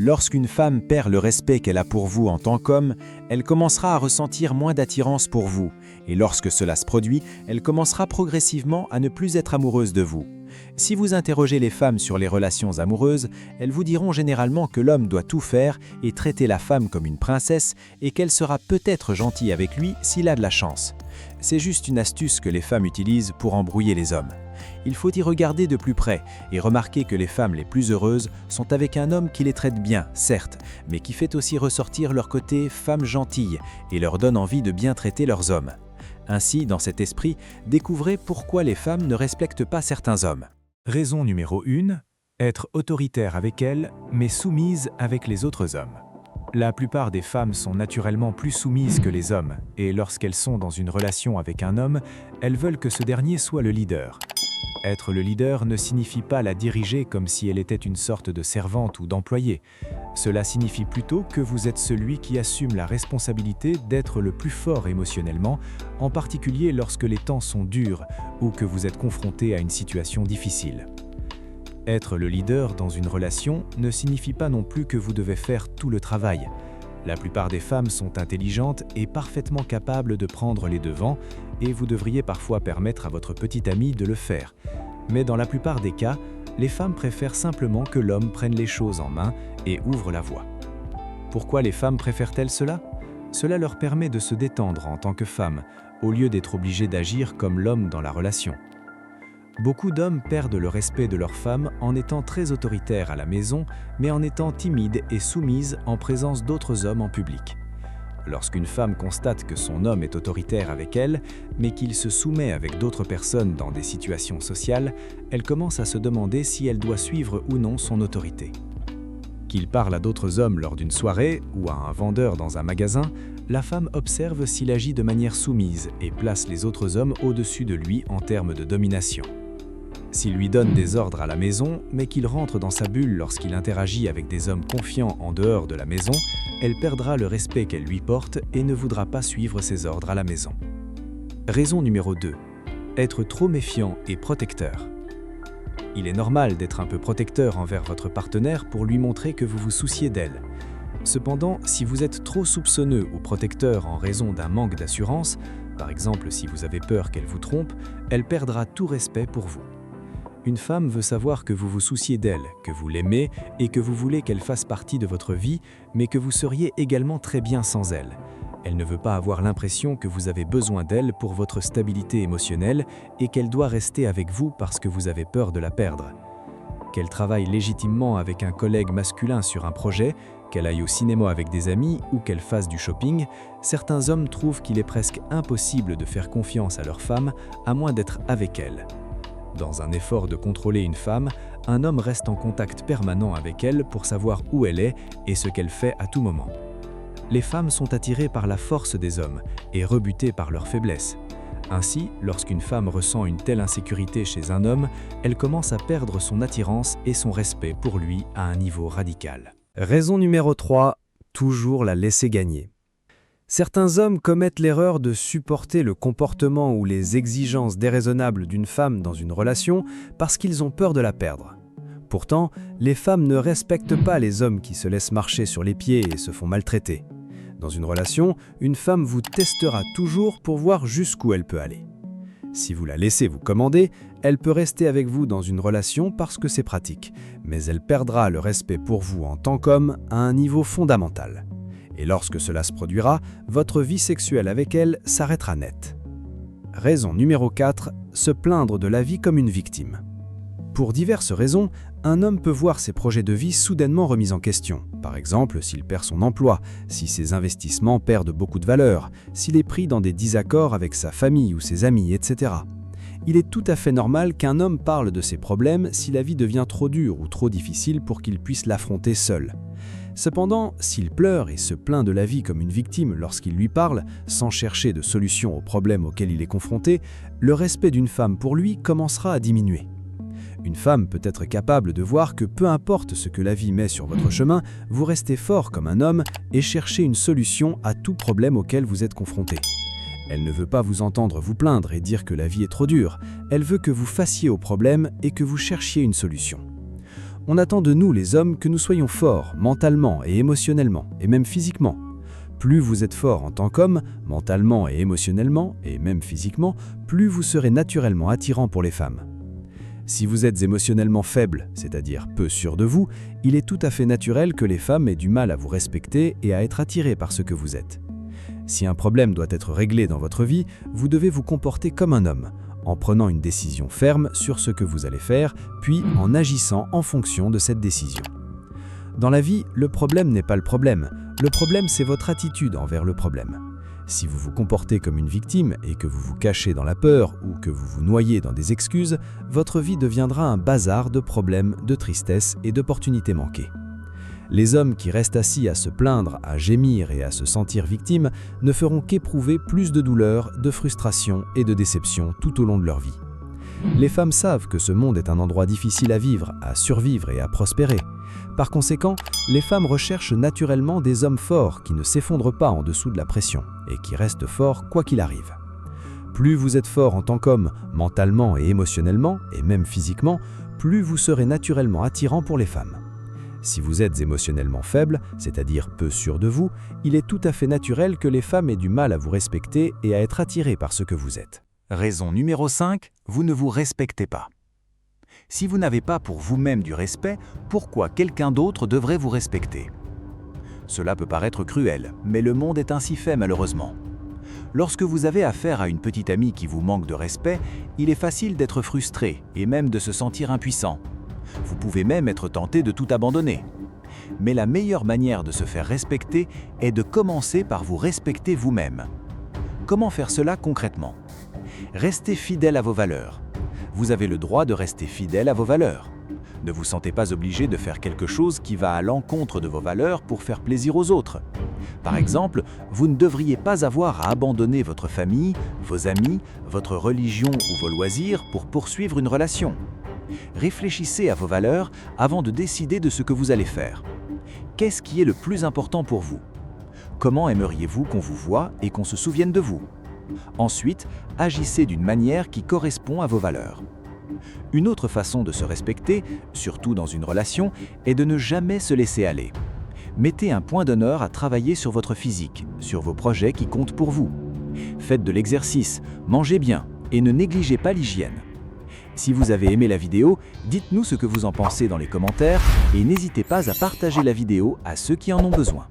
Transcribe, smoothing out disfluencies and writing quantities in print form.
Lorsqu'une femme perd le respect qu'elle a pour vous en tant qu'homme, elle commencera à ressentir moins d'attirance pour vous, et lorsque cela se produit, elle commencera progressivement à ne plus être amoureuse de vous. Si vous interrogez les femmes sur les relations amoureuses, elles vous diront généralement que l'homme doit tout faire et traiter la femme comme une princesse et qu'elle sera peut-être gentille avec lui s'il a de la chance. C'est juste une astuce que les femmes utilisent pour embrouiller les hommes. Il faut y regarder de plus près et remarquer que les femmes les plus heureuses sont avec un homme qui les traite bien, certes, mais qui fait aussi ressortir leur côté femme gentille et leur donne envie de bien traiter leurs hommes. Ainsi, dans cet esprit, découvrez pourquoi les femmes ne respectent pas certains hommes. Raison numéro 1, être autoritaire avec elles, mais soumise avec les autres hommes. La plupart des femmes sont naturellement plus soumises que les hommes, et lorsqu'elles sont dans une relation avec un homme, elles veulent que ce dernier soit le leader. Être le leader ne signifie pas la diriger comme si elle était une sorte de servante ou d'employée. Cela signifie plutôt que vous êtes celui qui assume la responsabilité d'être le plus fort émotionnellement, en particulier lorsque les temps sont durs ou que vous êtes confronté à une situation difficile. Être le leader dans une relation ne signifie pas non plus que vous devez faire tout le travail. La plupart des femmes sont intelligentes et parfaitement capables de prendre les devants, et vous devriez parfois permettre à votre petite amie de le faire. Mais dans la plupart des cas, les femmes préfèrent simplement que l'homme prenne les choses en main et ouvre la voie. Pourquoi les femmes préfèrent-elles cela? Cela leur permet de se détendre en tant que femmes, au lieu d'être obligées d'agir comme l'homme dans la relation. Beaucoup d'hommes perdent le respect de leurs femmes en étant très autoritaires à la maison, mais en étant timides et soumises en présence d'autres hommes en public. Lorsqu'une femme constate que son homme est autoritaire avec elle, mais qu'il se soumet avec d'autres personnes dans des situations sociales, elle commence à se demander si elle doit suivre ou non son autorité. Qu'il parle à d'autres hommes lors d'une soirée ou à un vendeur dans un magasin, la femme observe s'il agit de manière soumise et place les autres hommes au-dessus de lui en termes de domination. S'il lui donne des ordres à la maison, mais qu'il rentre dans sa bulle lorsqu'il interagit avec des hommes confiants en dehors de la maison, elle perdra le respect qu'elle lui porte et ne voudra pas suivre ses ordres à la maison. Raison numéro 2. Être trop méfiant et protecteur. Il est normal d'être un peu protecteur envers votre partenaire pour lui montrer que vous vous souciez d'elle. Cependant, si vous êtes trop soupçonneux ou protecteur en raison d'un manque d'assurance, par exemple si vous avez peur qu'elle vous trompe, elle perdra tout respect pour vous. Une femme veut savoir que vous vous souciez d'elle, que vous l'aimez et que vous voulez qu'elle fasse partie de votre vie, mais que vous seriez également très bien sans elle. Elle ne veut pas avoir l'impression que vous avez besoin d'elle pour votre stabilité émotionnelle et qu'elle doit rester avec vous parce que vous avez peur de la perdre. Qu'elle travaille légitimement avec un collègue masculin sur un projet, qu'elle aille au cinéma avec des amis ou qu'elle fasse du shopping, certains hommes trouvent qu'il est presque impossible de faire confiance à leur femme à moins d'être avec elle. Dans un effort de contrôler une femme, un homme reste en contact permanent avec elle pour savoir où elle est et ce qu'elle fait à tout moment. Les femmes sont attirées par la force des hommes et rebutées par leur faiblesse. Ainsi, lorsqu'une femme ressent une telle insécurité chez un homme, elle commence à perdre son attirance et son respect pour lui à un niveau radical. Raison numéro 3, toujours la laisser gagner. Certains hommes commettent l'erreur de supporter le comportement ou les exigences déraisonnables d'une femme dans une relation parce qu'ils ont peur de la perdre. Pourtant, les femmes ne respectent pas les hommes qui se laissent marcher sur les pieds et se font maltraiter. Dans une relation, une femme vous testera toujours pour voir jusqu'où elle peut aller. Si vous la laissez vous commander, elle peut rester avec vous dans une relation parce que c'est pratique, mais elle perdra le respect pour vous en tant qu'homme à un niveau fondamental. Et lorsque cela se produira, votre vie sexuelle avec elle s'arrêtera net. Raison numéro 4, se plaindre de la vie comme une victime. Pour diverses raisons, un homme peut voir ses projets de vie soudainement remis en question. Par exemple, s'il perd son emploi, si ses investissements perdent beaucoup de valeur, s'il est pris dans des désaccords avec sa famille ou ses amis, etc. Il est tout à fait normal qu'un homme parle de ses problèmes si la vie devient trop dure ou trop difficile pour qu'il puisse l'affronter seul. Cependant, s'il pleure et se plaint de la vie comme une victime lorsqu'il lui parle, sans chercher de solution aux problèmes auxquels il est confronté, le respect d'une femme pour lui commencera à diminuer. Une femme peut être capable de voir que peu importe ce que la vie met sur votre chemin, vous restez fort comme un homme et cherchez une solution à tout problème auquel vous êtes confronté. Elle ne veut pas vous entendre vous plaindre et dire que la vie est trop dure, elle veut que vous fassiez au problème et que vous cherchiez une solution. On attend de nous, les hommes, que nous soyons forts, mentalement et émotionnellement, et même physiquement. Plus vous êtes fort en tant qu'homme, mentalement et émotionnellement, et même physiquement, plus vous serez naturellement attirant pour les femmes. Si vous êtes émotionnellement faible, c'est-à-dire peu sûr de vous, il est tout à fait naturel que les femmes aient du mal à vous respecter et à être attirées par ce que vous êtes. Si un problème doit être réglé dans votre vie, vous devez vous comporter comme un homme, en prenant une décision ferme sur ce que vous allez faire, puis en agissant en fonction de cette décision. Dans la vie, le problème n'est pas le problème c'est votre attitude envers le problème. Si vous vous comportez comme une victime et que vous vous cachez dans la peur ou que vous vous noyez dans des excuses, votre vie deviendra un bazar de problèmes, de tristesse et d'opportunités manquées. Les hommes qui restent assis à se plaindre, à gémir et à se sentir victimes ne feront qu'éprouver plus de douleur, de frustration et de déception tout au long de leur vie. Les femmes savent que ce monde est un endroit difficile à vivre, à survivre et à prospérer. Par conséquent, les femmes recherchent naturellement des hommes forts qui ne s'effondrent pas en dessous de la pression et qui restent forts quoi qu'il arrive. Plus vous êtes fort en tant qu'homme, mentalement et émotionnellement, et même physiquement, plus vous serez naturellement attirant pour les femmes. Si vous êtes émotionnellement faible, c'est-à-dire peu sûr de vous, il est tout à fait naturel que les femmes aient du mal à vous respecter et à être attirées par ce que vous êtes. Raison numéro 5, vous ne vous respectez pas. Si vous n'avez pas pour vous-même du respect, pourquoi quelqu'un d'autre devrait vous respecter? Cela peut paraître cruel, mais le monde est ainsi fait malheureusement. Lorsque vous avez affaire à une petite amie qui vous manque de respect, il est facile d'être frustré et même de se sentir impuissant. Vous pouvez même être tenté de tout abandonner. Mais la meilleure manière de se faire respecter est de commencer par vous respecter vous-même. Comment faire cela concrètement? Restez fidèle à vos valeurs. Vous avez le droit de rester fidèle à vos valeurs. Ne vous sentez pas obligé de faire quelque chose qui va à l'encontre de vos valeurs pour faire plaisir aux autres. Par exemple, vous ne devriez pas avoir à abandonner votre famille, vos amis, votre religion ou vos loisirs pour poursuivre une relation. Réfléchissez à vos valeurs avant de décider de ce que vous allez faire. Qu'est-ce qui est le plus important pour vous? Comment aimeriez-vous qu'on vous voie et qu'on se souvienne de vous? Ensuite, agissez d'une manière qui correspond à vos valeurs. Une autre façon de se respecter, surtout dans une relation, est de ne jamais se laisser aller. Mettez un point d'honneur à travailler sur votre physique, sur vos projets qui comptent pour vous. Faites de l'exercice, mangez bien et ne négligez pas l'hygiène. Si vous avez aimé la vidéo, dites-nous ce que vous en pensez dans les commentaires et n'hésitez pas à partager la vidéo à ceux qui en ont besoin.